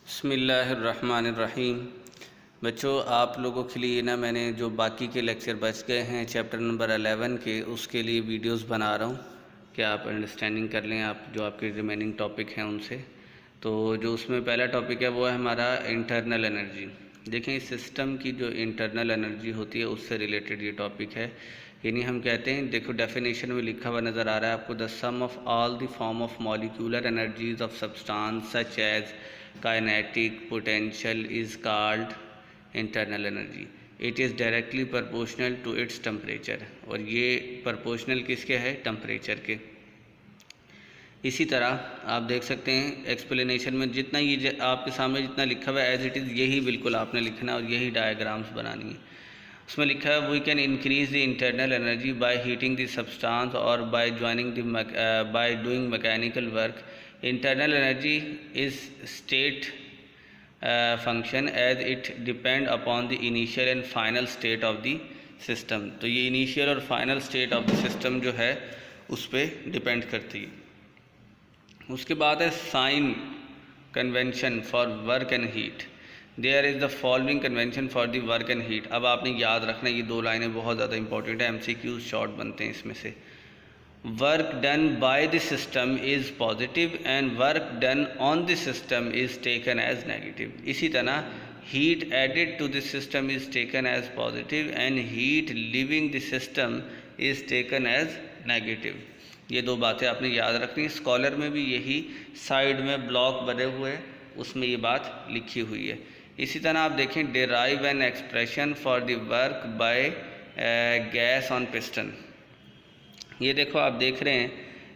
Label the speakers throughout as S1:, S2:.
S1: बिस्मिल्लाहिर्रहमानिर्रहीम। बच्चों, आप लोगों के लिए ना मैंने जो बाकी के लेक्चर बच गए हैं चैप्टर नंबर 11 के, उसके लिए वीडियोस बना रहा हूँ कि आप अंडरस्टैंडिंग कर लें आप जो आपके रिमेनिंग टॉपिक हैं उनसे। तो जो उसमें पहला टॉपिक है वो है हमारा इंटरनल एनर्जी। देखें, इस सिस्टम की जो इंटरनल एनर्जी होती है उससे रिलेटेड ये टॉपिक है। यानी हम कहते हैं, देखो डेफिनेशन में लिखा हुआ नज़र आ रहा है आपको, the sum of all the form of molecular energies of substance such as kinetic potential is called internal energy. It is directly proportional to its temperature. और ये प्रोपोर्शनल किसके है? टेम्परेचर के। इसी तरह आप देख सकते हैं एक्सप्लेनेशन में जितना ये आपके सामने जितना लिखा हुआ है एज इट इज़ यही बिल्कुल आपने लिखना है और यही डायग्राम्स बनानी है। उसमें लिखा है we can increase the internal energy by heating the substance और by joining the by doing mechanical work. Internal energy is state function as it depend upon the initial and final state of the system. तो ये initial और final state of the system जो है उस पर depend करती है। उसके बाद है sign convention for work and heat. There is the following convention for the work and heat. अब आपने याद रखना, ये दो लाइनें बहुत ज़्यादा इंपॉर्टेंट है, MCQs शॉर्ट बनते हैं इसमें से। Work done by the system is positive and work done on the system is taken as negative. इसी तरह heat added to the system is taken as positive and heat leaving the system is taken as negative. ये दो बातें आपने याद रखनी। Scholar में भी यही साइड में ब्लॉक बने हुए हैं, उसमें ये बात लिखी हुई है। इसी तरह आप देखें, derive an expression for the work by gas on piston. ये देखो आप देख रहे हैं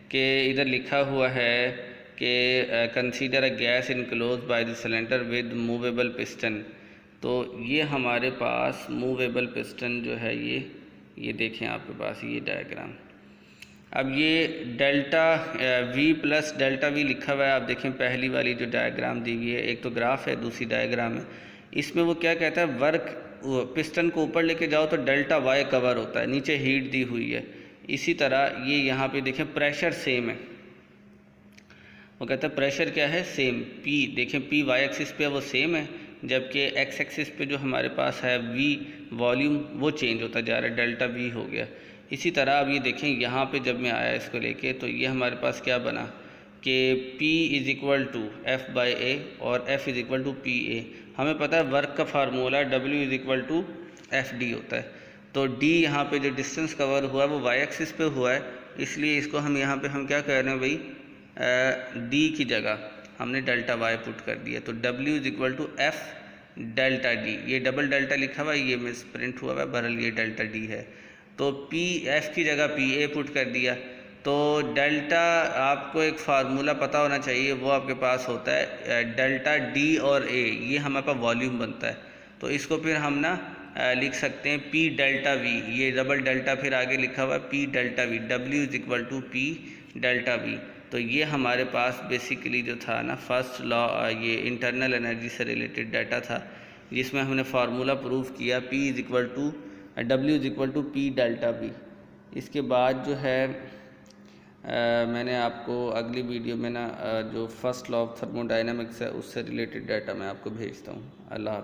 S1: कि इधर लिखा हुआ है कि consider a gas enclose by the cylinder with movable piston. तो ये हमारे पास मूवेबल पिस्टन जो है ये देखें आपके पास ये डायग्राम। अब ये delta V plus delta V लिखा हुआ है। आप देखें पहली वाली जो डायग्राम दी हुई है, एक तो ग्राफ है दूसरी डायग्राम है। इसमें वो क्या कहता है, वर्क पिस्टन को ऊपर लेके जाओ तो डेल्टा Y कवर होता है, नीचे हीट दी हुई है। इसी तरह ये यहाँ पे देखें प्रेशर सेम है। वो कहता है प्रेशर क्या है? सेम। P देखें P Y एक्सिस पे वो सेम है, जबकि X एक्सिस पे जो हमारे पास है V वॉल्यूम वो चेंज होता जा रहा है, डेल्टा V हो गया। इसी तरह अब ये देखें यहाँ पे जब मैं आया इसको लेके तो ये हमारे पास क्या बना कि P is equal to F by A और F is equal to P A. हमें पता है वर्क का formula W is equal to F D होता है। तो D यहाँ पे जो डिस्टेंस कवर हुआ है वो Y एक्सिस पे हुआ है, इसलिए इसको हम यहाँ पे हम क्या कह रहे हैं भाई, D की जगह हमने डेल्टा Y पुट कर दिया। तो W is equal to F delta D। ये डबल डेल्टा लिखा हुआ है, ये मिस प्रिंट हुआ है, बहरहाल ये डेल्टा D है। तो पी एफ की जगह पी ए पुट कर दिया। तो डेल्टा आपको एक फार्मूला पता होना चाहिए, वो आपके पास होता है डेल्टा डी और ए, ये हमारे पास वॉल्यूम बनता है। तो इसको फिर हम ना लिख सकते हैं पी डेल्टा वी। ये डबल डेल्टा फिर आगे लिखा हुआ है P delta V, W is equal to P delta V. तो ये हमारे पास बेसिकली जो था ना फर्स्ट लॉ, ये इंटरनल एनर्जी से रिलेटेड डाटा था, जिसमें हमने फार्मूला प्रूव किया P is equal to W is equal to P delta B. इसके बाद जो है मैंने आपको अगली वीडियो में ना जो फर्स्ट लॉ ऑफ थर्मोडायनामिक्स है उससे रिलेटेड डाटा मैं आपको भेजता हूँ। अल्लाह।